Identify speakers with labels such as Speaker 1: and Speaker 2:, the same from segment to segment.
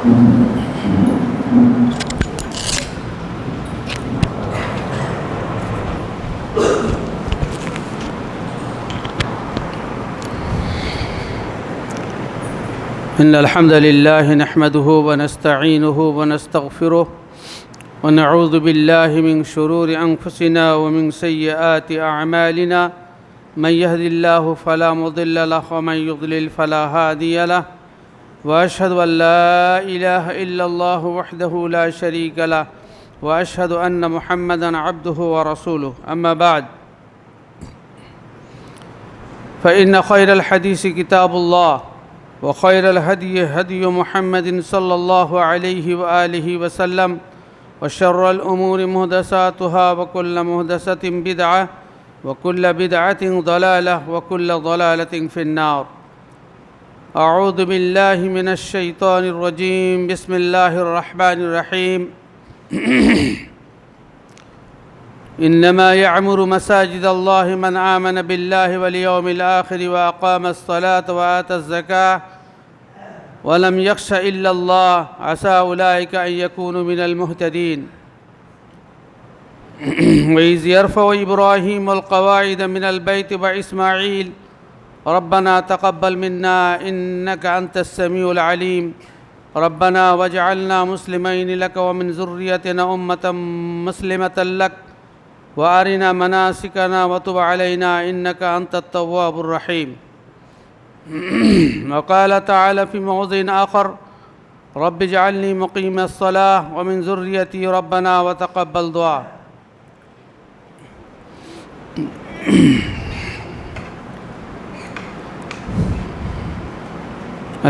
Speaker 1: إن الحمد لله نحمده ونستعينه ونستغفره ونعوذ بالله من شرور أنفسنا ومن سيئات أعمالنا من يهد الله فلا مضل له ومن يضلل فلا هادي له وأشهد أن لا إله إلا الله وحده لا شريك له وأشهد أن محمدًا عبده ورسوله أما بعد فإن خير الحديث كتاب الله وخير الهدي هدي محمد صلى الله عليه وآله وسلم وشر الأمور محدثاتها وكل محدثة بدعة وكل بدعة ضلالة وكل ضلالة في النار أعوذ بالله من الشيطان الرجيم بسم الله الرحمن الرحيم إنما يعمر مساجد الله من آمن بالله واليوم الآخر وأقام الصلاة وآتى الزكاة ولم يخش إلا الله عسى أولئك أن يكونوا من المهتدين وإذ يرفع إبراهيم القواعد من البيت وإسماعيل ربنا تقبل منا إنك أنت السميع العليم ربنا واجعلنا مسلمين لك ومن ذريتنا أمة مسلمة لك وأرنا مناسكنا وتب علينا إنك أنت التواب الرحيم وقال تعالى في موضع آخر رب اجعلني مقيم الصلاة ومن ذريتي ربنا وتقبل دعاء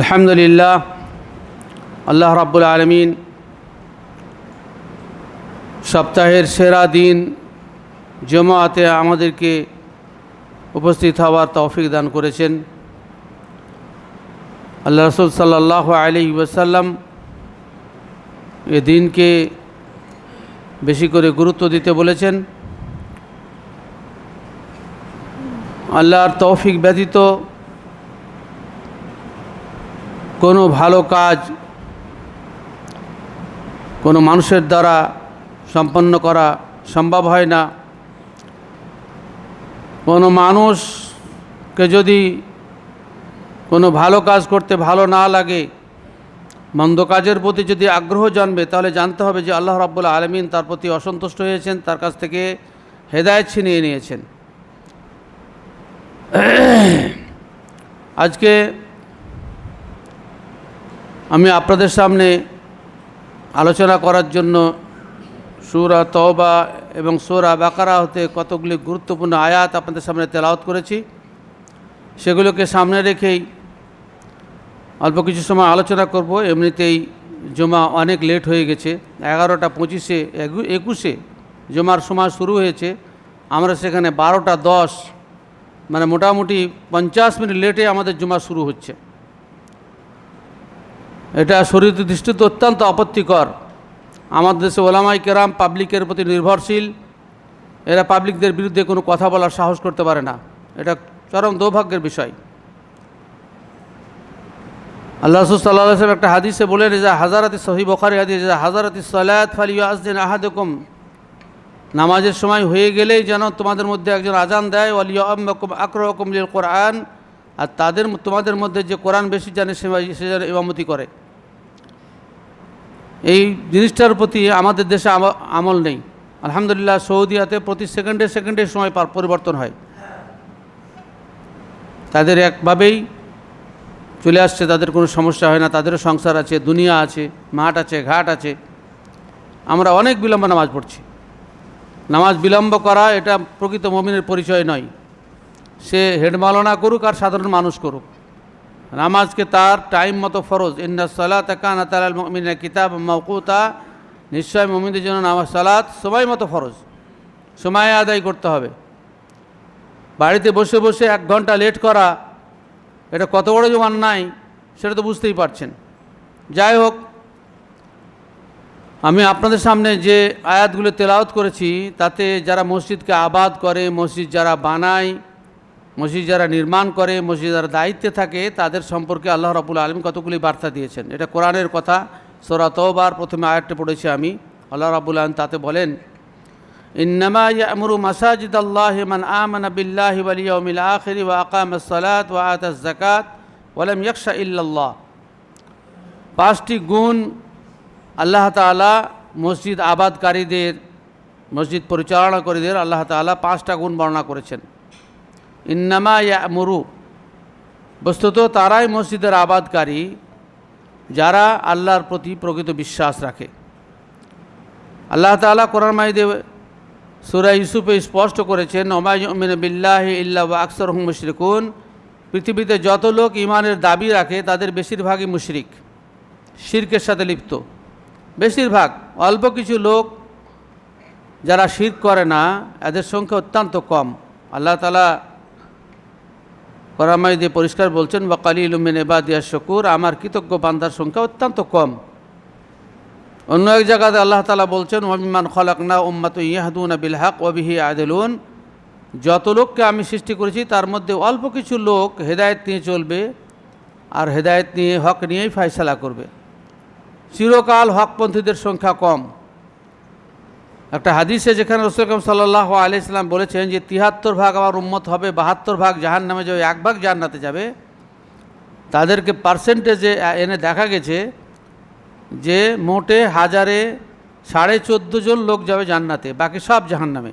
Speaker 1: الحمد لله আল্লাহ রাব্বুল আলামিন সপ্তাহের সেরা দিন জুমাতে আমাদেরকে উপস্থিত হওয়ার তৌফিক দান করেছেন। আল্লাহ রাসূল সাল্লাল্লাহু আলাইহি ওয়াসাল্লাম এই দিনকে বেশি করে গুরুত্ব দিতে বলেছেন। আল্লাহর তৌফিক ব্যতীত কোনো ভালো কাজ কোনো মানুষের দ্বারা সম্পন্ন করা সম্ভব হয় না। কোনো মানুষকে যদি কোনো ভালো কাজ করতে ভালো না লাগে, মন্দ কাজের প্রতি যদি আগ্রহ জন্মে, তাহলে জানতে হবে যে আল্লাহ রাব্বুল আলামিন তার প্রতি অসন্তুষ্ট হয়েছেন, তার কাছ থেকে হেদায়েত ছিনিয়ে নিয়েছেন। আজকে আমি আপনাদের সামনে আলোচনা করার জন্য সূরা তওবা এবং সূরা বাকারা হতে কতগুলি গুরুত্বপূর্ণ আয়াত আপনাদের সামনে তেলাওয়াত করেছি। সেগুলোকে সামনে রেখেই অল্প কিছু সময় আলোচনা করব। এমনিতেই জুমা অনেক লেট হয়ে গেছে, 11টা 25 21 জুমার সময় শুরু হয়েছে, আমরা সেখানে 12টা 10 মানে মোটামুটি 50 মিনিট লেটে আমাদের জুমা শুরু হচ্ছে। এটা শরীয়ত দৃষ্টিতে অত্যন্ত আপত্তিকর। আমাদের দেশে ওলামায়ে কেরাম পাবলিকের প্রতি নির্ভরশীল, এরা পাবলিকদের বিরুদ্ধে কোনো কথা বলার সাহস করতে পারে না। এটা চরম দুর্ভাগ্যের বিষয়। আল্লাহ রাসূল সাল্লাল্লাহু আলাইহি ওয়াসাল্লাম একটা হাদিসে বলেন যে হাজারাতি সহিহ বুখারী হাদিস, হাজারাতি সালাত ফালিয়াযিন আহাদুকুম, নামাজের সময় হয়ে গেলেই যেন তোমাদের মধ্যে একজন আজান দেয়, ওয়ালিয়াউম্মাকুম আকরাউকুম লিল কোরআন, আর তোমাদের মধ্যে যে কোরআন বেশি জানে সে যেন ইমামতি করে। এই জিনিসটার প্রতি আমাদের দেশে আমল নেই। আলহামদুলিল্লাহ সৌদিয়াতে প্রতি সেকেন্ডে সময় পরিবর্তন হয়, তাদের একভাবেই চলে আসছে, তাদের কোনো সমস্যা হয় না, তাদেরও সংসার আছে, দুনিয়া আছে, মাঠ আছে, ঘাট আছে। আমরা অনেক বিলম্ব নামাজ পড়ছি। নামাজ বিলম্ব করা এটা প্রকৃত মুমিনের পরিচয় নয়। সে হেডমাওলানা করুক আর সাধারণ মানুষ করুক, নামাজকে তার টাইম মতো ফরজ। ইন্নাস সালাতা কানাত আলাল মুমিনিনা কিতাবাম মাওকুতা, নিশ্চয় মুমিনদের জন্য নামাজ সালাত সময় মতো ফরজ, সময়ে আদায় করতে হবে। বাড়িতে বসে বসে 1 ঘন্টা লেট করা, এটা কত বড় যে অন্যায় সেটা তো বুঝতেই পারছেন। যাই হোক, আমি আপনাদের সামনে যে আয়াতগুলো তেলাওয়াত করেছি তাতে যারা মসজিদকে আবাদ করে, মসজিদ যারা বানায়, মসজিদ যারা নির্মাণ করে, মসজিদ যারা দায়িত্বে থাকে, তাদের সম্পর্কে আল্লাহ রাব্বুল আলামিন কতগুলি বার্তা দিয়েছেন। এটা কোরআনের কথা, সূরা তওবার প্রথমে আয়াতটি পড়েছি আমি। আল্লাহ রাব্বুল আলামিন তাতে বলেন, ইন্নামা ইয়া'মুরু মাসাজিদাল্লাহি মান আমানা বিল্লাহি ওয়াল ইয়াউমিল আখির ওয়া আকামাস সালাত ওয়া আতাজ যাকাত ওয়া লাম ইয়াখশা ইল্লাল্লাহ। 5টি গুণ আল্লাহ তাআলা মসজিদ আবাদকারীদের, মসজিদ পরিচালনাকারীদের আল্লাহ তাআলা 5টা গুণ বর্ণনা করেছেন। ইন্নামা ইয়া'মুরু, বস্তুত তারাই মসজিদের আবাদকারী যারা আল্লাহর প্রতি প্রকৃত বিশ্বাস রাখে। আল্লাহ তাআলা কোরআন মাজিদে সূরা ইউসুফে স্পষ্ট করেছেন, ওমা ইউমিনু বিল্লাহি ইল্লা ওয়া আকসারুহুম মুশরিকুন। পৃথিবীতে যত লোক ঈমানের দাবি রাখে তাদের বেশিরভাগই মুশরিক, শিরকের সাথে লিপ্ত। বেশিরভাগ, অল্প কিছু লোক যারা শিরক করে না এদের সংখ্যা অত্যন্ত কম। আল্লাহ তাআলা কোরআন মাজিদে পরিষ্কার বলছেন, ওয়া কালিলুম মিন ইবাদিয়াশ শাকুর, আমার কৃতজ্ঞ বান্দার সংখ্যা অত্যন্ত কম। অন্য এক জায়গাতে আল্লাহ তাআলা বলছেন, ওয়া মিম্মান খলাকনা উম্মাতুন ইয়াহদুনা বিল হক ওয়া বিহি ইয়াদিলুন, যত লোককে আমি সৃষ্টি করেছি তার মধ্যে অল্প কিছু লোক হেদায়েত নিয়ে চলবে আর হেদায়েত নিয়ে, হক নিয়েই ফয়সালা করবে। চিরকাল হকপন্থীদের সংখ্যা কম। একটা হাদিসে যেখানে রাসূল আকরাম সাল্লাল্লাহু আলাইহি সাল্লাম বলেছেন যে 73 ভাগ আমার উম্মত হবে, 72 ভাগ জাহান্নামে যাবে, 1 ভাগ জান্নাতে যাবে, তাদেরকে পার্সেন্টেজে এনে দেখা গেছে যে মোটে 1000-এ 14.5 জন লোক যাবে জান্নাতে, বাকি সব জাহান্নামে।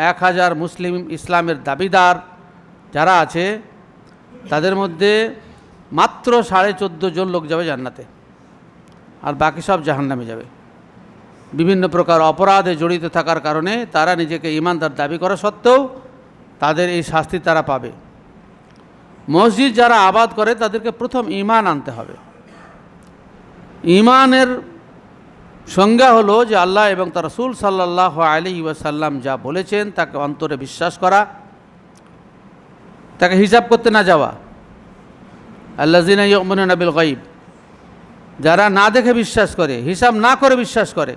Speaker 1: 1000 মুসলিম ইসলামের দাবিদার যারা আছে তাদের মধ্যে মাত্র 14.5 জন লোক যাবে জান্নাতে, আর বাকি সব জাহান্নামে যাবে। বিভিন্ন প্রকার অপরাধে জড়িত থাকার কারণে তারা নিজেকে ঈমানদার দাবি করা সত্ত্বেও তাদের এই শাস্তি তারা পাবে। মসজিদ যারা আবাদ করে তাদেরকে প্রথম ঈমান আনতে হবে। ঈমানের সংজ্ঞা হলো যে আল্লাহ এবং তার রাসূল সাল্লাল্লাহু আলাইহি ওয়াসাল্লাম যা বলেছেন তাকে অন্তরে বিশ্বাস করা, তাকে হিসাব করতে না যাওয়া। আল্লাযিনা ইউমিনুনা বিল গায়ব, যারা না দেখে বিশ্বাস করে, হিসাব না করে বিশ্বাস করে।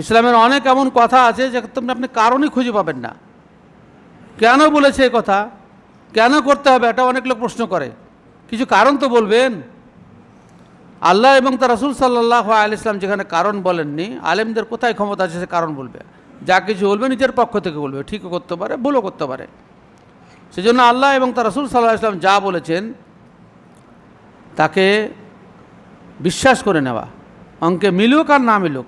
Speaker 1: ইসলামের অনেক এমন কথা আছে যে আপনি কারণই খুঁজে পাবেন না। কেন বলেছে এই কথা, কেন করতে হবে, এটা অনেক লোক প্রশ্ন করে। কিছু কারণ তো বলবেন। আল্লাহ এবং তার রাসূল সাল্লাল্লাহু আলাইহি ওয়াসাল্লাম যেখানে কারণ বলেননি, আলেমদের কোথায় ক্ষমতা আছে সে কারণ বলবে? যা কিছু বলবে নিজের পক্ষ থেকে বলবে, ঠিকও করতে পারে, ভুলও করতে পারে। সেজন্য আল্লাহ এবং তার রাসূল সাল্লাল্লাহু আলাইহি ওয়াসাল্লাম যা বলেছেন তাকে বিশ্বাস করে নেওয়া, অঙ্কে মিলুক আর না মিলুক।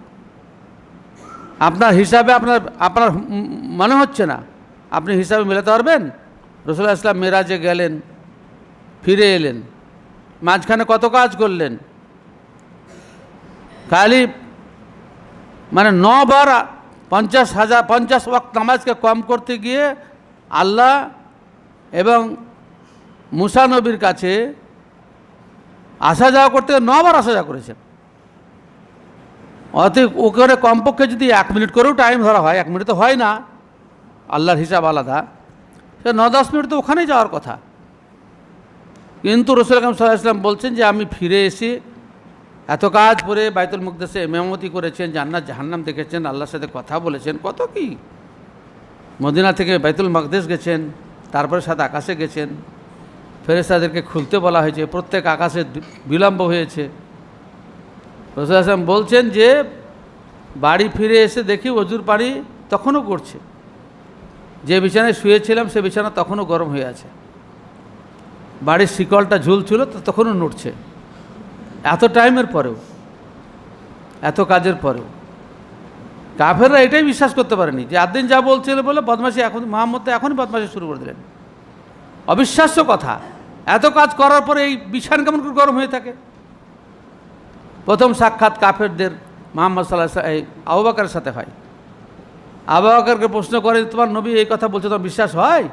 Speaker 1: আপনার হিসাবে আপনার মনে হচ্ছে না, আপনি হিসাবে মেলাতে পারবেন? রাসূলুল্লাহ সাল্লাল্লাহু আলাইহি ওয়াসাল্লাম মেরাজে গেলেন, ফিরে এলেন, মাঝখানে কত কাজ করলেন? খালি 9 বার 50 ওয়াক্ত নামাজকে কম করতে গিয়ে আল্লাহ এবং মুসা নবীর কাছে আসা যাওয়া করতে 9 বার আসা যাওয়া করেছেন। অতএব ওখানে কমপক্ষে যদি 1 মিনিট করেও টাইম ধরা হয়, 1 মিনিট তো হয় না, আল্লাহর হিসাব আলাদা, সে 9-10 মিনিট তো ওখানেই যাওয়ার কথা। কিন্তু রাসূল আকরাম সাল্লাল্লাহু আলাইহি ওয়াসাল্লাম বলছেন যে আমি ফিরে এসে এত কাজ করে বাইতুল মুকদ্দাসে ইমামতি করেছেন, জান্নাত জাহান্নাম দেখেছেন, আল্লাহর সাথে কথা বলেছেন, কত কি। মদিনা থেকে বাইতুল মাকদেস গেছেন, তারপরে 7 আকাশে গেছেন, ফেরেশতাদেরকে খুলতে বলা হয়েছে, প্রত্যেক আকাশে বিলম্ব হয়েছে। রাসূল সাল্লাল্লাহু আলাইহি ওয়াসাল্লাম বলছেন যে বাড়ি ফিরে এসে দেখি অজুর পানি তখনও গড়ছে, যে বিছানায় শুয়েছিলাম সে বিছানা তখনও গরম হয়ে আছে, বাড়ির শিকলটা ঝুলছিল তো তখনও নড়ছে। এত টাইমের পরেও, এত কাজের পরেও কাফেররা এটাই বিশ্বাস করতে পারেনি যে আদিন যা বলছিল বলে বদমাশি, এখন মুহাম্মদ তো এখনই বদমাশি শুরু করে দিলেন। অবিশ্বাস্য কথা, এত কাজ করার পরে এই বিছানা কেমন করে গরম হয়ে থাকে? প্রথম সাক্ষাৎ কাফেরদের মুহাম্মদ সাল্লাল্লাহু আলাইহি ওয়াসাল্লাম আবু বকরের সাথে হয়। আবু বকরকে প্রশ্ন করে, তোমার নবী এই কথা বলছে, তোমার বিশ্বাস হয়?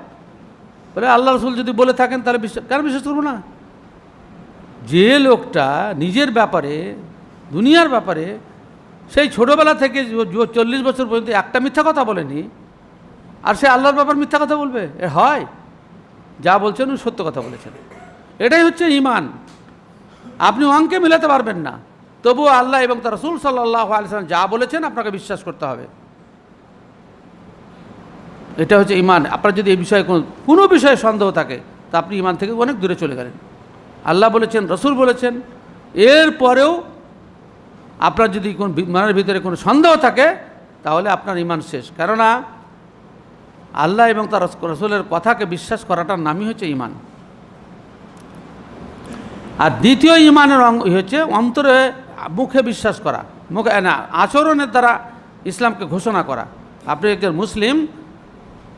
Speaker 1: বলে আল্লাহ রাসূল যদি বলে থাকেন তাহলে কেন বিশ্বাস করবো না? যে লোকটা নিজের ব্যাপারে, দুনিয়ার ব্যাপারে সেই ছোটোবেলা থেকে 40 বছর পর্যন্ত একটা মিথ্যা কথা বলেনি, আর সে আল্লাহর ব্যাপার মিথ্যা কথা বলবে? এ হয়? যা বলছেন সত্য কথা বলেছেন। এটাই হচ্ছে ঈমান। আপনি অঙ্কে মিলাতে পারবেন না, তবুও আল্লাহ এবং তার রাসূল সাল্লাল্লাহু আলাইহি ওয়াসাল্লাম যা বলেছেন আপনাকে বিশ্বাস করতে হবে। এটা হচ্ছে ঈমান। আপনার যদি এই বিষয়ে কোনো বিষয়ে সন্দেহ থাকে তা আপনি ঈমান থেকে অনেক দূরে চলে গেলেন। আল্লাহ বলেছেন, রাসূল বলেছেন, এরপরেও আপনার যদি কোন মনের ভিতরে কোনো সন্দেহ থাকে তাহলে আপনার ঈমান শেষ। কেননা আল্লাহ এবং তার রাসূলের কথাকে বিশ্বাস করাটার নামই হচ্ছে ঈমান। আর দ্বিতীয় ঈমানের হচ্ছে অন্তরে মুখে বিশ্বাস করা, মুখে না, আচরণের দ্বারা ইসলামকে ঘোষণা করা। আপনি একজন মুসলিম,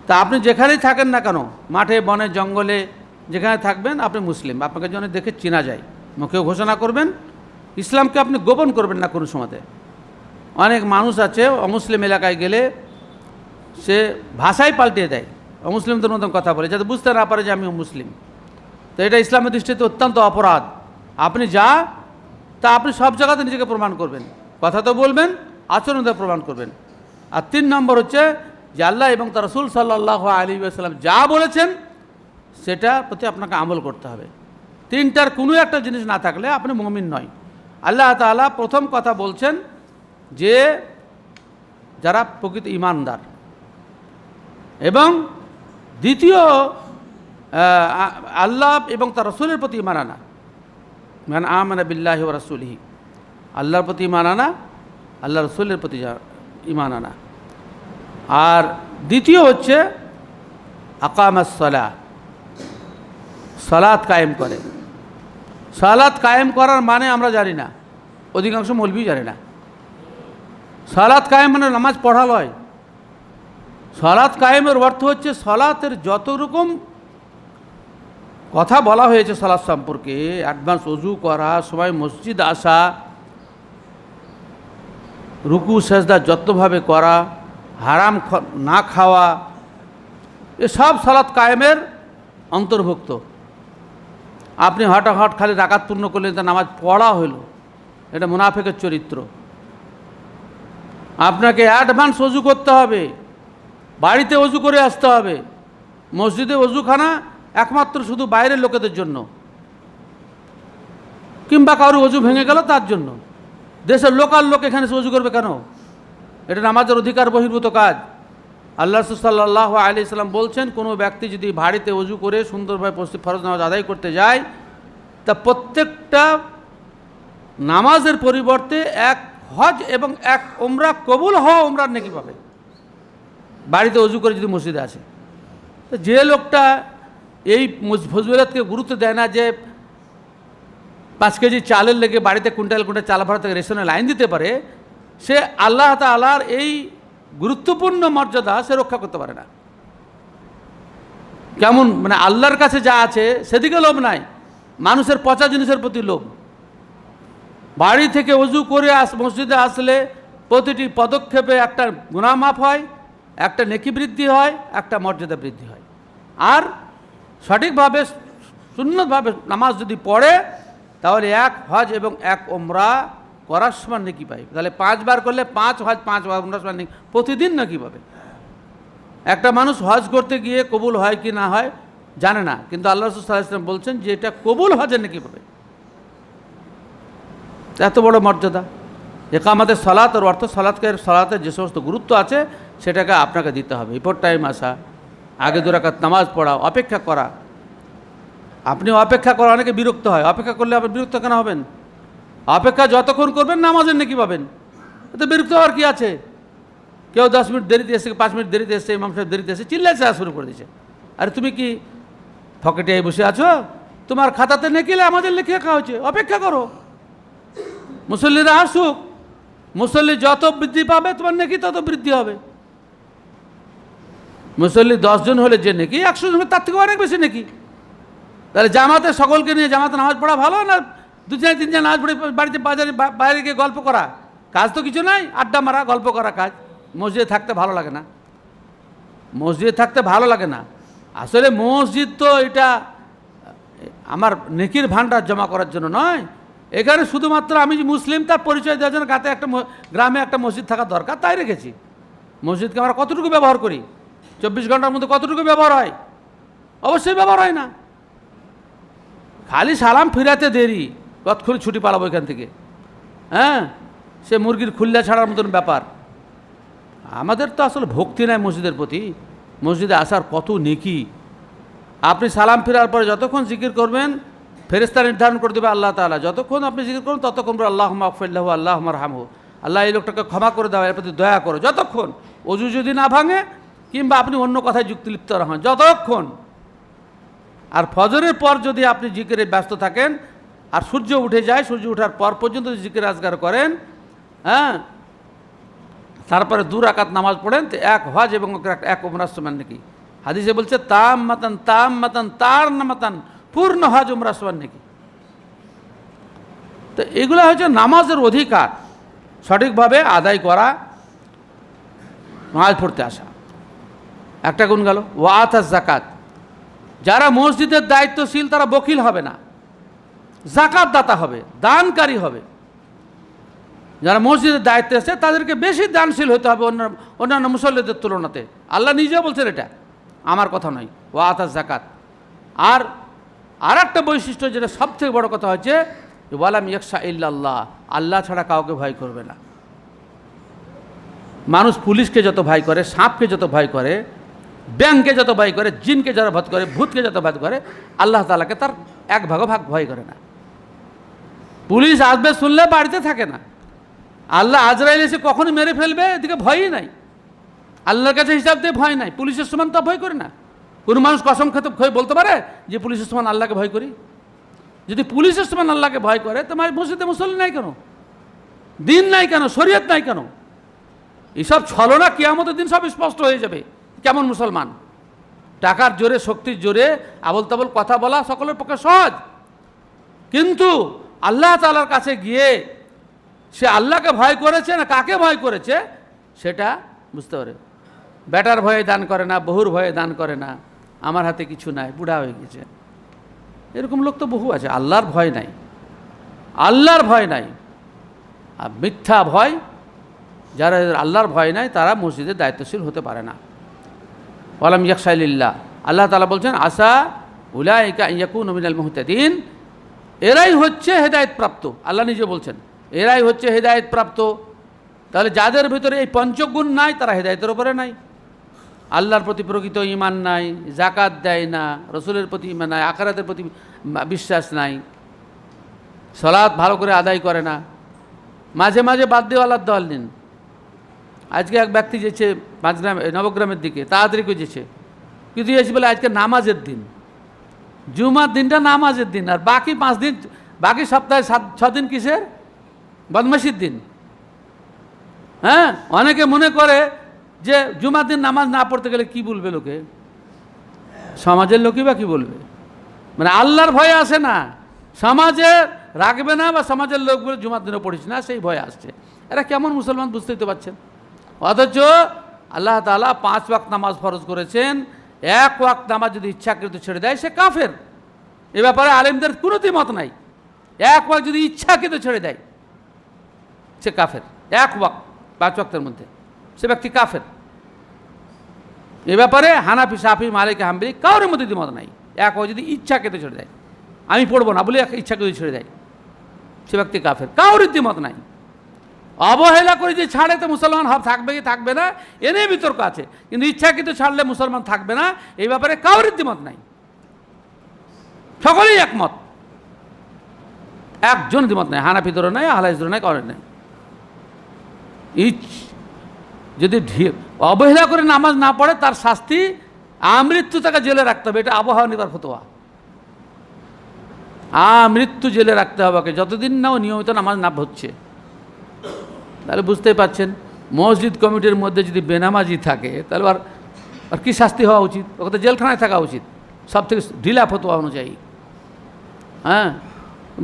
Speaker 1: তা আপনি যেখানেই থাকেন না কেন, মাঠে বনে জঙ্গলে যেখানে থাকবেন আপনি মুসলিম, আপনাকে যেন দেখে চেনা যায়। মুখেও ঘোষণা করবেন, ইসলামকে আপনি গোপন করবেন না কোনো সময়তে। অনেক মানুষ আছে অমুসলিম এলাকায় গেলে সে ভাষাই পাল্টিয়ে দেয়, অমুসলিমদের মতন কথা বলে, যাতে বুঝতে না পারে যে আমি মুসলিম। তো এটা ইসলামের দৃষ্টিতে অত্যন্ত অপরাধ। আপনি যা তা আপনি সব জায়গাতে নিজেকে প্রমাণ করবেন, কথা তো বলবেন, আচরণ দিয়ে প্রমাণ করবেন। আর 3 নম্বর হচ্ছে যে আল্লাহ এবং তার রাসূল সাল্লাল্লাহু আলাইহি ওয়াসাল্লাম যা বলেছেন সেটার প্রতি আপনাকে আমল করতে হবে। 3টার কোনো একটা জিনিস না থাকলে আপনি মুমিন নয়। আল্লাহ তাআলা প্রথম কথা বলছেন যে যারা প্রকৃত ঈমানদার, এবং দ্বিতীয় আল্লাহ এবং তার রাসূলের প্রতি ঈমান আনা, মান আমানা বিল্লাহি ওয়া রাসূলিহি, আল্লাহর প্রতি ঈমান আনা, আল্লাহ রাসূলের প্রতি ঈমান আনা। আর দ্বিতীয় হচ্ছে আকামাস সালাহ, সালাত কায়েম করে। সালাত কায়েম করার মানে আমরা জানি না, অধিকাংশ মৌলবী জানে না। সালাত কায়েম মানে নামাজ পড়া লয়। সালাত কায়েমের অর্থ হচ্ছে সালাতের যত রকম কথা বলা হয়েছে সালাত সম্পর্কে, অ্যাডভান্স ওযু করা, সবাই মসজিদ আসা, রুকু সেজদা যতভাবে করা, হারাম না খাওয়া, এসব সালাত কায়েমের অন্তর্ভুক্ত। আপনি হঠাৎ খালি রাকাত পূর্ণ করলেন, তা নামাজ পড়া হইল, এটা মুনাফিকের চরিত্র। আপনাকে অ্যাডভান্স ওযু করতে হবে, বাড়িতে ওযু করে আসতে হবে। মসজিদে ওযুখানা একমাত্র শুধু বাইরের লোকেদের জন্য, কিংবা কারো ওযু ভেঙে গেল তার জন্য। দেশের লোকাল লোক এখানে ওযু করবে কেন? এটা নামাজের অধিকার বহির্ভূত কাজ। আল্লাহ রাসূল সাল্লাল্লাহু আলাইহি ওয়াসাল্লাম বলছেন, কোনো ব্যক্তি যদি বাড়িতে ওযু করে সুন্দরভাবে ফরজ নামাজ আদায় করতে যায়, তা প্রত্যেকটা নামাজের পরিবর্তে 1 হজ এবং 1 উমরা কবুল হওয়া উমরার নেকি পাবে, বাড়িতে ওযু করে যদি মসজিদে আসে। তো যে লোকটা এই ফজিলতকে গুরুত্ব দেয় না, যে 5 কেজি চালের লেগে বাড়িতে কুইন্টাল কুইন্টাল চাল ভরা থেকে রেশনে লাইন দিতে পারে, সে আল্লাহ তাআলার এই গুরুত্বপূর্ণ মর্যাদা সে রক্ষা করতে পারে না। কেমন মানে আল্লাহর কাছে যা আছে সেদিকে লোভ নাই, মানুষের পচা জিনিসের প্রতি লোভ। বাড়ি থেকে ওযু করে মসজিদে আসলে প্রতিটি পদক্ষেপে একটা গুনাহ মাফ হয়, একটা নেকি বৃদ্ধি হয়, একটা মর্যাদা বৃদ্ধি হয়। আর সঠিকভাবে সুন্নতভাবে নামাজ যদি পড়ে তাহলে 1 হজ এবং 1 উমরা করার সমান নেকি পাই। তাহলে 5 বার করলে 5 হজ 5 উমরা সমান নেকি, প্রতিদিন নাকি পাবে। একটা মানুষ হজ করতে গিয়ে কবুল হয় কি না হয় জানে না, কিন্তু আল্লাহ রাসূল সাল্লাল্লাহু আলাইহি ওয়াসাল্লাম বলছেন যে এটা কবুল হজের নেকি পাবে। এত বড় মর্যাদা। ইকামাতের সালাতের অর্থ সালাতের যে সমস্ত গুরুত্ব আছে সেটাকে আপনাকে দিতে হবে। বিফোর টাইম আসা, আগে 2 রাকাত নামাজ পড়া, অপেক্ষা করা। আপনি অপেক্ষা করা, অনেকে বিরক্ত হয়, অপেক্ষা করলে আপনি বিরক্ত কেন হবেন? অপেক্ষা যতক্ষণ করবেন নামাজের নেকি পাবেন, এতে বিরক্ত হওয়ার কি আছে? কেউ 10 মিনিট দেরিতে এসে, 5 মিনিট দেরিতে এসে, ইমাম সাহেব দেরিতে এসে চিল্লাইছে শুরু করে দিয়েছে। আরে তুমি কি ফকেটে বসে আছো? তোমার খাতাতে নেকিলে আমাদের লিখে রাখা হয়েছে, অপেক্ষা করো। মুসল্লিরা আসুক, মুসল্লি যত বৃদ্ধি পাবে তোমার নেকি তত বৃদ্ধি হবে। মুসল্লি 10 জন হলে যে নেকি 100 জন তার থেকে অনেক বেশি নেকি। তাহলে জামাতে সকলকে নিয়ে জামাতে নামাজ পড়া ভালো না 2-3 জন নামাজ পড়ে বাড়িতে বাইরে গিয়ে গল্প করা? কাজ তো কিছু নাই, আড্ডা মারা, গল্প করা কাজ। মসজিদে থাকতে ভালো লাগে না, মসজিদে থাকতে ভালো লাগে না। আসলে মসজিদ তো এটা আমার নেকির ভান্ডার জমা করার জন্য নয়। এখানে শুধুমাত্র আমি যে মুসলিম তার পরিচয় দেওয়ার জন্য গাতে একটা গ্রামে একটা মসজিদ থাকা দরকার, তাই রেখেছি। মসজিদকে আমরা কতটুকু ব্যবহার করি? 24 ঘন্টার মধ্যে কতটুকু ব্যবহার হয়? অবশ্যই ব্যবহার হয় না। খালি সালাম ফিরাতে দেরি, কতক্ষণ ছুটি পালাবো এখান থেকে। হ্যাঁ, সে মুরগির খুল্লা ছাড়ার মতন ব্যাপার। আমাদের তো আসলে ভক্তি নাই মসজিদের প্রতি। মসজিদে আসার কত নেকি! আপনি সালাম ফেরার পরে যতক্ষণ জিকির করবেন ফেরেশতা নির্ধারণ করে দেবে আল্লাহ তাআলা, যতক্ষণ আপনি জিকির করুন ততক্ষণ বলবেন আল্লাহুম্মা আগফিরলাহু আল্লাহুম্মা আরহামহু, আল্লাহ এই লোকটাকে ক্ষমা করে দাও, এর প্রতি দয়া করো। যতক্ষণ অজু যদি না ভাঙে কিংবা আপনি অন্য কথায় যুক্তি লিপ্ত না হন, যতক্ষণ। আর ফজরের পর যদি আপনি জিকিরে ব্যস্ত থাকেন আর সূর্য উঠে যায়, সূর্য ওঠার পর পর্যন্ত যদি জিকির আজগার করেন, হ্যাঁ, তারপরে 2 রাকাত নামাজ পড়েন, তো 1 হজ এবং 1 উমরার সমান নাকি। হাদিসে বলছে তাম মাতান তার নামাতান, পূর্ণ হজ উমরার সমান নাকি। তো এগুলো হচ্ছে নামাজের অধিকার, সঠিকভাবে আদায় করা, নামাজ পড়তে আসা। একটা গুণ গেল। ওয়াতা যাকাত, যারা মসজিদের দায়িত্বশীল তারা বকিল হবে না, যাকাত দাতা হবে, দানকারী হবে। যারা মসজিদের দায়িত্বে আছে তাদেরকে বেশি দানশীল হতে হবে অন্যান্য মুসল্লিদের তুলনাতে। আল্লাহ নিজেও বলছেন, এটা আমার কথা নয়। ওয়াতা যাকাত। আর একটা বৈশিষ্ট্য যেটা সবথেকে বড় কথা হচ্ছে, ওয়ালাম ইয়াখশা ইল্লাল্লাহ, আল্লাহ ছাড়া কাউকে ভয় করবে না। মানুষ পুলিশকে যত ভয় করে, সাপকে যত ভয় করে, ব্যাংকে যত ভয় করে, জিনকে যারা ভয় করে, ভূতকে যত ভয় করে, আল্লাহ তাআলাকে তার 1 ভাগও ভয় করে না। পুলিশ আসবে শুনলে বাড়িতে থাকে না, আল্লাহ আজরাইল এসে কখনো মেরে ফেলবে এদিকে ভয়ই নাই, আল্লাহর কাছে হিসাব দিয়ে ভয় নাই। পুলিশের সমান তা ভয় করে না। কোনো মানুষ কসম খেতে বলতে পারে যে পুলিশের সমান আল্লাহকে ভয় করি? যদি পুলিশের সমান আল্লাহকে ভয় করে, তোমার মসজিদে মুসল্লি নাই কেন, দিন নাই কেন, শরীয়ত নাই কেন? এইসব ছলনা কিয়ামতের দিন সব স্পষ্ট হয়ে যাবে। কেমন মুসলমান? টাকার জোরে, শক্তির জোরে আবল তাবল কথা বলা সকলের পক্ষে সহজ, কিন্তু আল্লাহ তাআলার কাছে গিয়ে সে আল্লাহকে ভয় করেছে না কাকে ভয় করেছে সেটা বুঝতে পারে। বেটার ভয়ে দান করে না, বহুর ভয়ে দান করে না, আমার হাতে কিছু নাই, বুড়া হয়ে গেছে, এরকম লোক তো বহু আছে। আল্লাহর ভয় নাই, আল্লাহর ভয় নাই। আর মিথ্যা ভয়, যারা আল্লাহর ভয় নাই তারা মসজিদের দায়িত্বশীল হতে পারে না। ওয়ালাম ইয়াখশা ইল্লাল্লাহ, আল্লাহ তাআলা বলছেন আসা উলাইকা ইয়াকুনু মিনাল মুহতাদিন, এরাই হচ্ছে হেদায়েত প্রাপ্ত। আল্লাহ নিজে বলছেন এরাই হচ্ছে হেদায়েত প্রাপ্ত। তাহলে যাদের ভিতরে এই পঞ্চগুণ নাই তারা হেদায়েতের উপরে নাই, আল্লাহর প্রতি প্রকৃত ঈমান নাই, যাকাত দেয় না, রসুলের প্রতি ঈমান নাই, আখিরাতের প্রতি বিশ্বাস নাই, সালাত ভালো করে আদায় করে না, মাঝে মাঝে বাদ দেওয়ালার দল নিন। আজকে এক ব্যক্তি যেছে 5 গ্রাম নবগ্রামের দিকে, তাড়াতাড়ি করে যেছে, কিন্তু এসে বলে আজকে নামাজের দিন, জুমার দিনটা নামাজের দিন, আর বাকি 5 দিন, বাকি সপ্তাহে 6 দিন কিসের? বদমাশির দিন। হ্যাঁ, অনেকে মনে করে যে জুমার দিন নামাজ না পড়তে গেলে কি বলবে লোকে, সমাজের লোকই বা কী বলবে, মানে আল্লাহর ভয়ে আসে না, সমাজে রাখবে না, বা সমাজের লোক বলে জুমার দিনও পড়িস না, সেই ভয়ে আসছে। এরা কেমন মুসলমান বুঝতেই তো পারছেন। অথচ আল্লাহ তাআলা 5 ওয়াক্ত নামাজ ফরজ করেছেন, 1 ওয়াক্ত নামাজ যদি ইচ্ছাকৃত ছেড়ে দেয় সে কাফের। এ ব্যাপারে আলেমদের কোনো দ্বিমত নাই। 1 ওয়াক্ত যদি ইচ্ছাকৃত ছেড়ে দেয় সে কাফের, 1 ওয়াক্ত 5 ওয়াক্তের মধ্যে সে ব্যক্তি কাফের। এ ব্যাপারে হানাফি, শাফি, মালিকি, হাম্বলি কারোর মধ্যে দ্বিমত নাই। 1 ওয়াক্ত যদি ইচ্ছাকৃত ছেড়ে দেয়, আমি পড়বো না বলে ইচ্ছাকৃত ছেড়ে দেয়, সে ব্যক্তি কাফের, কারোর দ্বিমত নাই। অবহেলা করে যে ছাড়ে তো মুসলমান থাকবে কি থাকবে না এ নিয়ে বিতর্ক আছে, কিন্তু ইচ্ছাকৃত ছাড়লে মুসলমান থাকবে না এই ব্যাপারে কারোর দ্বিমত নাই, সকলেই একমত, একজন দ্বিমত নাই, হানাফিদের নাই, আহলাদিসদের নাই, কারোর নাই। যদি অবহেলা করে নামাজ না পড়ে তার শাস্তি আমৃত্যু তাকে জেলে রাখতে হবে, এটা আবহাওয়া নিবার ফতোয়া। আমৃত্যু জেলে রাখতে হবে যতদিন না ও নিয়মিত নামাজ না হচ্ছে। তাহলে বুঝতেই পারছেন, মসজিদ কমিটির মধ্যে যদি বেনামাজি থাকে তাহলে আর কি শাস্তি হওয়া উচিত? ওকে তো জেলখানায় থাকা উচিত সব থেকে ঢিলা ফতোয়া অনুযায়ী। হ্যাঁ,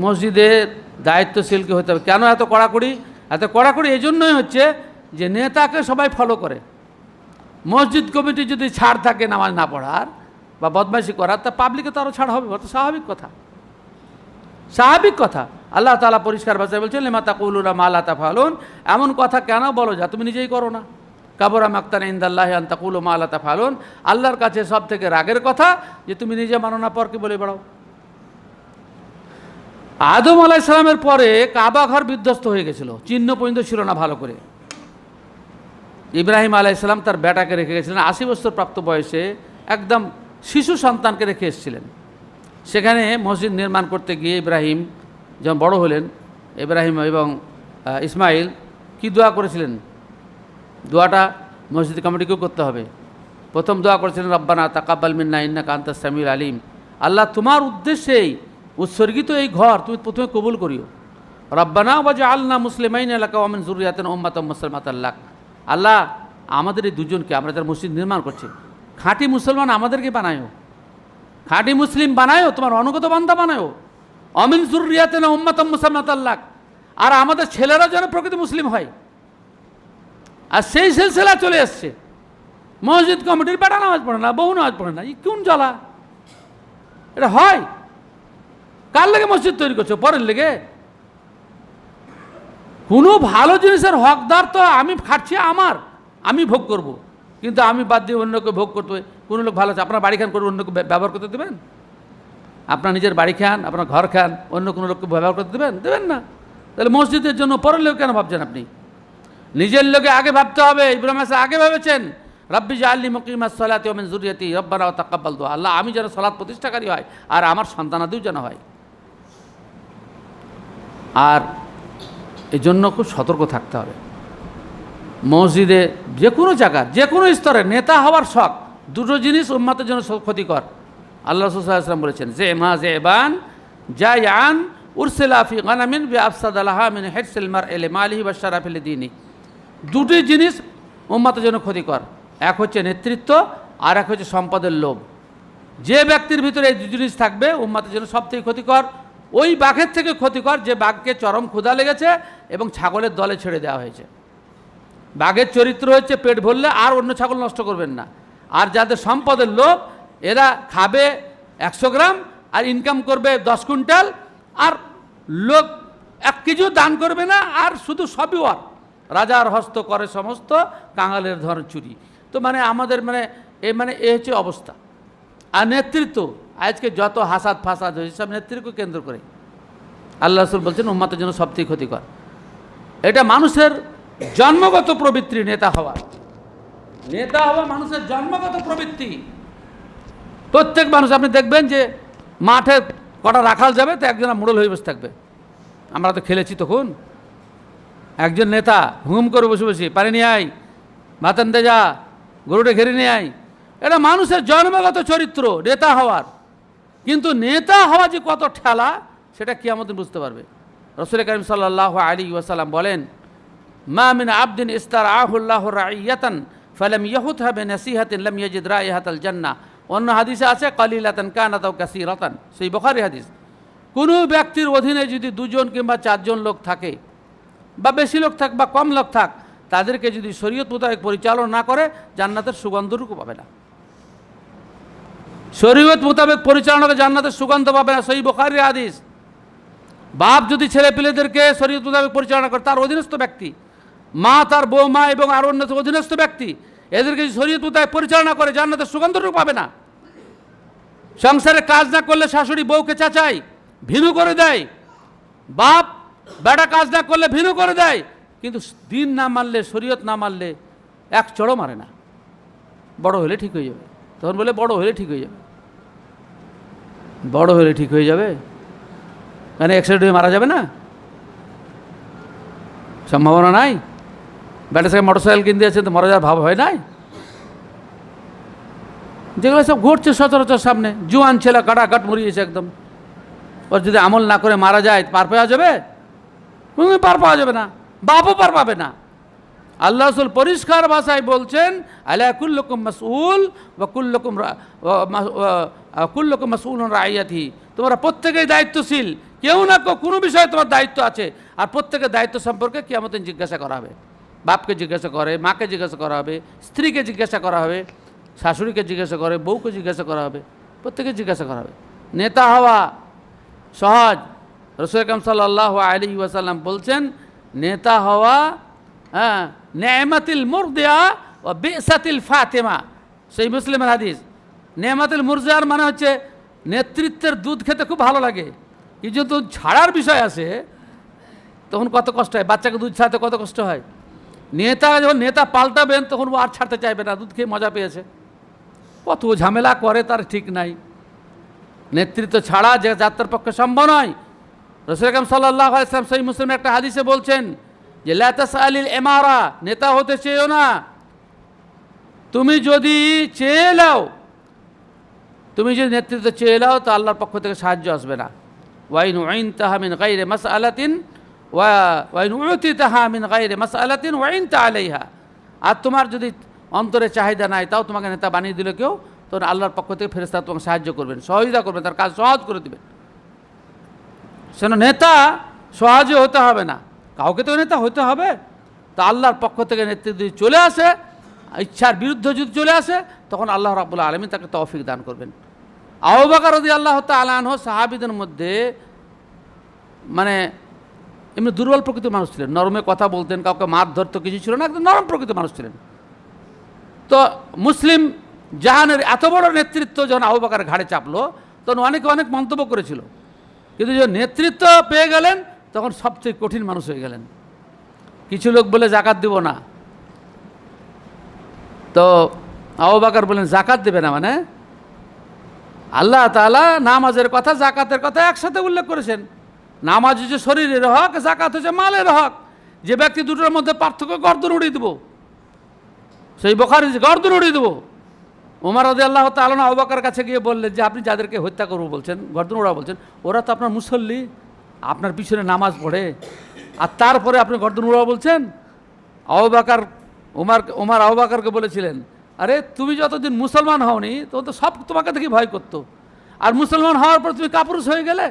Speaker 1: মসজিদের দায়িত্বশীলকে হতে হবে। কেন এত কড়াকড়ি? এত কড়াকড়ি এই জন্যই হচ্ছে যে নেতাকে সবাই ফলো করে। মসজিদ কমিটি যদি ছাড় থাকে নামাজ না পড়ার বা বদমাইশি করার, তা পাবলিকে তো আরও ছাড় হবে, অত স্বাভাবিক কথা, স্বাভাবিক কথা। আল্লাহ তাআলা পরিষ্কার ভাষায় বলছেন লিমা তাকুলুনা মা লা তাফআলুন, এমন কথা কেন বলো যা তুমি নিজেই করো না। কাবুরা মাকতান ইনদাল্লাহি আন তাকুলু মা লা তাফআলুন, আল্লাহর কাছে সব থেকে রাগের কথা যে তুমি নিজে মানো না, পরকে বলে বেড়াও। আদম আলাইহিস সালামের পরে কাবা ঘর বিধ্বস্ত হয়ে গেছিল, চিহ্ন পর্যন্ত ছিল না ভালো করে। ইব্রাহিম আলাইহিস সালাম তার বেটাকে রেখে গেছিলেন, 80 বছর প্রাপ্ত বয়সে একদম শিশু সন্তানকে রেখে এসেছিলেন। সেখানে মসজিদ নির্মাণ করতে গিয়ে ইব্রাহিম যখন বড় হলেন, ইব্রাহিম এবং ইসমাইল কি দোয়া করেছিলেন? দোয়াটা মসজিদ কমিটিকেও করতে হবে। প্রথম দোয়া করেছিলেন রব্বানা তাকাব্বাল মিন্না ইন্নাকা আনতাস সামিউল আলিম। আল্লাহ তোমার উদ্দেশ্যেই উৎসর্গিত এই ঘর তুমি প্রথমে কবুল করিও। রব্বানা ওয়াজআলনা মুসলিমাইনা লাকা ওয়া মিন যুররিয়াতিনা উম্মাতাম মুসলিমাতান লাক। আল্লাহ আমাদের এই দুজনকে, আমরা যারা মসজিদ নির্মাণ করছি, খাঁটি মুসলমান আমাদেরকে বানায়ো, খাঁটি মুসলিম বানায়ো, তোমার অনুগত বান্দা বানায়ো। অমিন যুররিয়াতিনা উম্মাতাম মুসলিমাতান লাক, আর আমাদের ছেলেরা যেন প্রকৃত মুসলিম হয়। আর সেই সিলসিলা চলে এসছে। মসজিদ কমিটির বেটা নামাজ পড়ে না, বহু নামাজ পড়ে না, কোন জ্বালা? এটা হয়? কার লেগে মসজিদ তৈরি করছো? পরের লেগে? কোনো ভালো জিনিসের হকদার তো আমি খাচ্ছি, আমার, আমি ভোগ করব, কিন্তু আমি বাদ দিয়ে অন্যকে ভোগ করতে হবে। কোনো লোক ভালো আছে, আপনার বাড়ি খান করে অন্যকে ব্যবহার করতে দেবেন? আপনার নিজের বাড়ি খান, আপনার ঘর খান, অন্য কোনো লোককে ব্যবহার করতে দেবেন? দেবেন না। তাহলে মসজিদের জন্য পরের লোক কেন ভাবছেন আপনি? নিজের লোকে আগে ভাবতে হবে। ইব্রাহিম আগে ভেবেছেন রব্বি জাআলনি মুকিমাস সালাতি ওয়া মিন যুররিয়াতি রব্বানা ওয়া তাকাব্বাল দুআ। আল্লাহ আমি যেন সালাত প্রতিষ্ঠাকারী হয় আর আমার সন্তানাদিও যেন হয়। আর এই জন্য খুব সতর্ক থাকতে হবে। মসজিদে যে কোনো জায়গার যে কোনো স্তরে নেতা হওয়ার শখ, দুটো জিনিস উম্মতের জন্য ক্ষতিকর। আল্লাহ রাসূল সাল্লাল্লাহু আলাইহি ওয়াসাল্লাম বলেছেন যে মা যাবান জায়ান উরসিলা ফি গানামিন বিআফসাদালাহা মিন হিরসিল মারই লিমালিহি ওয়া শারাফি লিদীনি। দুটি জিনিস উম্মতের জন্য ক্ষতিকর, এক হচ্ছে নেতৃত্ব আর এক হচ্ছে সম্পদের লোভ। যে ব্যক্তির ভিতরে এই দুই জিনিস থাকবে উম্মতের জন্য সবথেকে ক্ষতিকর। ওই বাঘের থেকে ক্ষতিকর যে বাঘকে চরম ক্ষুধা লেগেছে এবং ছাগলের দলে ছেড়ে দেওয়া হয়েছে। বাঘের চরিত্র হচ্ছে পেট ভরলে আর অন্য ছাগল নষ্ট করবেন না। আর যাদের সম্পদের লোভ, এরা খাবে 100 গ্রাম আর ইনকাম করবে 10 কুইন্টাল, আর লোক 1 কেজিও দান করবে না, আর শুধু সবই ওর। রাজার হস্ত করে সমস্ত, কাঙালের ধর চুরি। তো আমাদের এ হচ্ছে অবস্থা। আর নেতৃত্ব, আজকে যত হাসাদ ফাসাদ হয়েছে সব নেতৃত্বকে কেন্দ্র করে। আল্লাহ রাসূল বলছেন উম্মতের জন্য সবথেকে ক্ষতিকর। এটা মানুষের জন্মগত প্রবৃত্তি। নেতা হওয়া মানুষের জন্মগত প্রবৃত্তি। প্রত্যেক মানুষ আপনি দেখবেন যে মাঠে কটা রাখাল যাবে তো একজন মোড়ল হয়ে বসে থাকবে। আমরা তো খেলেছি তখন। একজন নেতা হুম করে বসে বসে পানি নিয়ে আয়, ভাত আনতে যা, গরুটা ঘেরে নিয়ে আয়। এটা মানুষের জন্মগত চরিত্র নেতা হওয়ার। কিন্তু নেতা হওয়া যে কত ঠেলা সেটা কিয়ামত দিন বুঝতে পারবে। রাসূল কারীম সাল্লাল্লাহু আলাইহি ওয়াসাল্লাম বলেন মা মিন আবদিন ইস্তারআহুল্লাহু রাইয়াতান ফালাম ইয়াহুতহা বিনাসিহাতিন লাম ইয়াজিদ রাইহাতাল জান্নাহ। অন্য হাদিসে আছে কালিলাতান কানাত আও কাসীরাতান, সেই বুখারী হাদিস। কোনো ব্যক্তির অধীনে যদি 2 জন কিংবা 4 জন লোক থাকে, বা বেশি লোক থাক বা কম লোক থাক, তাদেরকে যদি শরীয়ত মোতাবেক পরিচালনা না করে জান্নাতের সুগন্ধটুকু পাবে না। শরীয়ত মোতাবেক পরিচালনা করে জান্নাতের সুগন্ধ পাবে না, সহিহ বুখারীর হাদিস। বাপ যদি ছেলে পেলেদেরকে শরীয়ত মোতাবেক পরিচালনা করে, তার অধীনস্থ ব্যক্তি, মা তার বৌমা এবং আরো অন্য অধীনস্থ ব্যক্তি, এদেরকে যদি শরীয়ত মোতাবেক পরিচালনা করে জান্নাতের সুগন্ধটুকু পাবে না। সংসারে কাজ না করলে শাশুড়ি বউকে চাচায়, ভিনু করে দেয়। বাপ বেটা কাজ না করলে ভিনু করে দেয়, কিন্তু দিন না মানলে, শরীয়ত না মানলে এক চড়ও মারে না। বড় হলে ঠিক হয়ে যাবে। তখন বলে বড় হলে ঠিক হয়ে যাবে। বড় হলে ঠিক হয়ে যাবে মানে অ্যাক্সিডেন্ট হয়ে মারা যাবে না? সম্ভাবনা নাই। ব্যাটা সাথে মোটরসাইকেল কিনতে যাচ্ছে তো মারা যাওয়ার ভাব হয় নাই? যেগুলো সব ঘটছে সচরাচর সামনে। জুয়ান ছেলে কাটাকাট মরিয়েছে একদম। ওর যদি আমল না করে মারা যায় পার পাওয়া যাবে? পার পাওয়া যাবে না, বাপও পার পাবে না। আল্লাহ রাসূল পরিষ্কার ভাষায় বলছেন আলা কুল্লুকুম মাসউল ওয়া কুল্লুকুম মাসউলুন রাইয়াতিহি। তোমরা প্রত্যেকেই দায়িত্বশীল, কেউ না কেউ কোনো বিষয়ে তোমার দায়িত্ব আছে। আর প্রত্যেকের দায়িত্ব সম্পর্কে কিয়ামতে জিজ্ঞাসা করা হবে। বাপকে জিজ্ঞাসা করে, মাকে জিজ্ঞাসা করা হবে, স্ত্রীকে জিজ্ঞাসা করা হবে, শাশুড়িকে জিজ্ঞাসা করে, বউকে জিজ্ঞাসা করা হবে, প্রত্যেকে জিজ্ঞাসা করা হবে। নেতা হওয়া সহজ। রাসূল আকরাম সাল্লাল্লাহু আলাইহি ওয়াসাল্লাম বলছেন নেতা হওয়া নেমাতিল মুরদিয়া ও বিসাতিল ফাতেমা, সেই মুসলিমের হাদিস। নেমাতিল মুরদিয়ার মানে হচ্ছে নেতৃত্বের দুধ খেতে খুব ভালো লাগে, কিন্তু দুধ ছাড়ার বিষয় আছে তখন কত কষ্ট হয়। বাচ্চাকে দুধ ছাড়তে কত কষ্ট হয়। নেতা যখন নেতা পাল্টাবেন তখন ও আর ছাড়তে চাইবে না, দুধ খেয়ে মজা পেয়েছে। কত ঝামেলা করে তার ঠিক নাই। নেতৃত্ব ছাড়া যে যাত্রার পক্ষে সম্ভব নয়। রাসূল আকরাম সাল্লাল্লাহু আলাইহি ওয়াসাল্লাম সহিহ মুসলিমের একটা হাদিসে বলছেন যে লা তাসআলিল ইমারা, নেতা হতে চেয়েও না। তুমি যদি চেয়ে নাও, তুমি যদি নেতৃত্ব চেয়ে নাও তো আল্লাহর পক্ষ থেকে সাহায্য আসবে না। ওয়াইন উইনতাহা মিন গায়রি মাসআলাতিন ওয়াইন উতিতাহা মিন গায়রি মাসআলাতিন ওয়াইনতা আলাইহা। আর তোমার যদি অন্তরে চাহিদা নাই, তাও তোমাকে নেতা বানিয়ে দিল কেউ, তখন আল্লাহর পক্ষ থেকে ফেরেশতা তোমাকে সাহায্য করবেন, সহযোগিতা করবেন, তার কাজ সহজ করে দেবেন। সেন নেতা সহজে হতে হবে না, কাউকে তো নেতা হতে হবে। তা আল্লাহর পক্ষ থেকে নেতৃত্ব যদি চলে আসে, ইচ্ছার বিরুদ্ধে যদি চলে আসে, তখন আল্লাহ রাব্বুল আলামিন তাকে তৌফিক দান করবেন। আবু বকর রাদিয়াল্লাহু তাআলা আনহু সাহাবীদের মধ্যে মানে এমনি দুর্বল প্রকৃতির মানুষ ছিলেন, নরমে কথা বলতেন, কাউকে মার ধরতো কিছু ছিল না, একদম নরম প্রকৃতির মানুষ ছিলেন। তো মুসলিম জাহানের এত বড় নেতৃত্ব যখন আবু বকরের ঘাড়ে চাপলো, তখন অনেকে অনেক মন্তব্য করেছিল, কিন্তু যখন নেতৃত্ব পেয়ে গেলেন তখন সবচেয়ে কঠিন মানুষ হয়ে গেলেন। কিছু লোক বলে জাকাত দিব না, তো আবু বকর বলেন জাকাত দেবে না মানে? আল্লাহ তাআলা নামাজের কথা জাকাতের কথা একসাথে উল্লেখ করেছেন। নামাজ হচ্ছে শরীরের হক, জাকাত হচ্ছে মালের হক। যে ব্যক্তি দুটোর মধ্যে পার্থক্য, গর্দন উড়িয়ে দেবো, সেই বুখারী গর্দন উড়িয়ে দেবো। ওমর রাদিয়াল্লাহু তাআলা আবু বকরের কাছে গিয়ে বললেন যে আপনি যাদেরকে হত্যা করবো বলছেন, গর্দন ওড়া বলছেন, ওরা তো আপনার মুসল্লি, আপনার পিছনে নামাজ পড়ে, আর তারপরে আপনি গর্দন ওড়া বলছেন। আবু বকর ওমর আবু বকরকে বলেছিলেন, আরে তুমি যতদিন মুসলমান হওনি তখন তো সব তোমাকে দেখি ভয় করতো, আর মুসলমান হওয়ার পর তুমি কাপুরুষ হয়ে গেলে।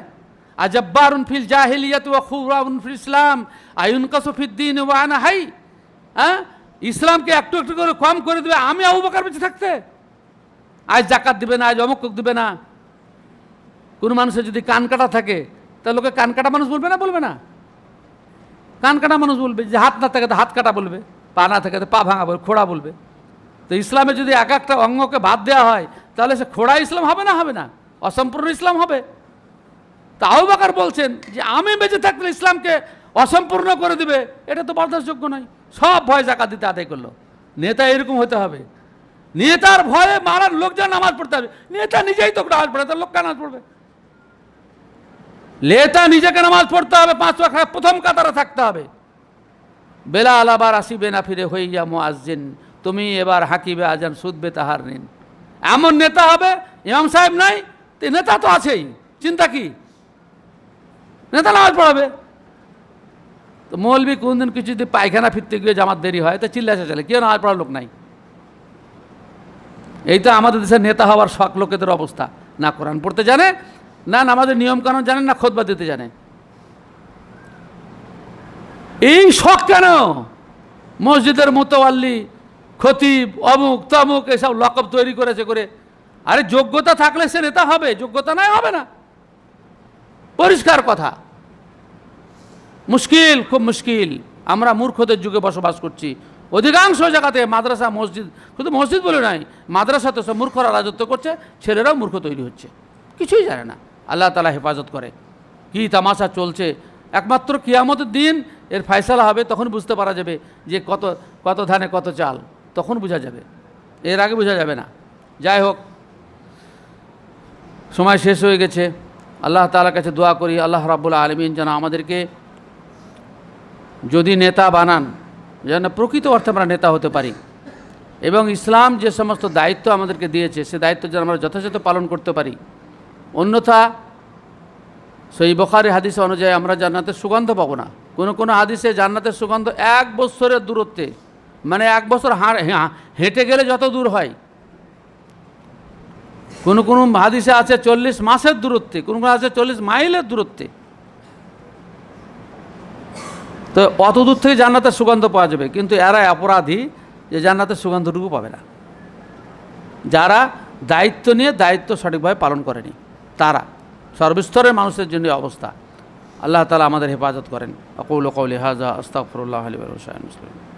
Speaker 1: আজাব্বারুন ফিল জাহিলিয়াতি ওয়া খুরাউন ফিল ইসলাম আয়ুনকাসু ফিদ্দীন ওয়া আনা হাই। হ্যাঁ, ইসলামকে একটু একটু করে কম করে দেবে আমি আবু বকর বেঁচে থাকতে। আজ জাকাত দিবে না, আজ অমুক দিবে না। কোনো মানুষের যদি কান কাটা থাকে, তা লোকে কান কাটা মানুষ বলবে না? বলবে না? কান কাটা মানুষ বলবে। যে হাত না থাকে তো হাত কাটা বলবে, পা না থাকে তো পা ভাঙা বলবে, খোড়া বলবে। তো ইসলামে যদি এক একটা অঙ্গকে বাদ দেওয়া হয়, তাহলে সে খোড়া ইসলাম হবে না? হবে না, অসম্পূর্ণ ইসলাম হবে। তা আবু বকর বলছেন যে আমি বেঁচে থাকলে ইসলামকে অসম্পূর্ণ করে দিবে, এটা তো বরদাস্তযোগ্য নয়। সব ভয় জাকাত দিতে আদায় করলো। নেতা এরকম হতে হবে, নেতার ভয়ে মারার লোকজন নামাজ পড়তে হবে। নেতা নিজেই তো নামাজ পড়ে, তার লোক নামাজ পড়বে? নেতা নিজেকে নামাজ পড়তে হবে, 5 ওয়াক্ত প্রথম কাতারে থাকতে হবে। বেলাল আবার আসিবে না ফিরে হইয়া মুয়াজ্জিন, তুমি এবার হাকিবে আজান শুধবে তাহার নিন। এমন নেতা হবে। ইমাম সাহেব নাই, নেতা তো আছেই, চিন্তা কি? নেতা নামাজ পড়াবে। তো মৌলবি কোনদিন কিছু যদি পায়খানা ফিরতে গিয়ে জামাত দেরি হয়, তো চিল্লাসে চলে, কেউ নামাজ পড়ার লোক নাই। এই তো আমাদের দেশের নেতা হওয়ার শখ লোকেদের অবস্থা। না কোরআন পড়তে জানে, না নামাজের নিয়মকানুন জানে, না খুতবা দিতে জানে। এই শখ কেন? মসজিদের মুতাওয়াল্লি, খতিব, অমুক তমুক এসব লকব তৈরি করেছে করে। আরে যোগ্যতা থাকলে সে নেতা হবে, যোগ্যতা নাই হবে না। পরিষ্কার কথা। মুশকিল, খুব মুশকিল। আমরা মূর্খদের যুগে বসবাস করছি। অধিকাংশ জায়গাতে মাদ্রাসা, মসজিদ, শুধু মসজিদ বলে নাই, মাদ্রাসাতে সব মূর্খরা রাজত্ব করছে, ছেলেরাও মূর্খ তৈরি হচ্ছে, কিছুই জানে না। আল্লাহ তাআলা হেফাজত করে। কি তামাশা চলছে! একমাত্র কিয়ামতের দিন এর ফয়সালা হবে, তখন বুঝতে পারা যাবে যে কত কত ধানে কত চাল, তখন বোঝা যাবে, এর আগে বোঝা যাবে না। যাই হোক, সময় শেষ হয়ে গেছে। আল্লাহ তাআলার কাছে দোয়া করি, আল্লাহ রাব্বুল আলামিন যেন আমাদেরকে যদি নেতা বানান, যেন প্রকৃত অর্থে আমরা নেতা হতে পারি, এবং ইসলাম যে সমস্ত দায়িত্ব আমাদেরকে দিয়েছে সে দায়িত্ব যেন আমরা যথাযথ পালন করতে পারি। অন্যথা সহিহ বুখারী হাদিস অনুযায়ী আমরা জান্নাতের সুগন্ধ পাবো না। কোনো হাদিসে জান্নাতের সুগন্ধ 1 বছরের দূরত্বে, মানে 1 বছর হেঁটে গেলে যত দূর হয়। কোনো হাদিসে আছে 40 মাসের দূরত্বে, কোনো আছে 40 মাইলের দূরত্বে। তো অত দূর থেকে জান্নাতের সুগন্ধ পাওয়া যাবে, কিন্তু এরা অপরাধী যে জান্নাতের সুগন্ধটুকু পাবে না। যারা দায়িত্ব নিয়ে দায়িত্ব সঠিকভাবে পালন করেনি, তারা সর্বস্তরের মানুষের জন্য অবস্থা। আল্লাহ তাআলা আমাদের হেফাজত করেন। আকুলু কওলি হাযা আস্তাগফিরুল্লাহ লি ওয়া লাকুম।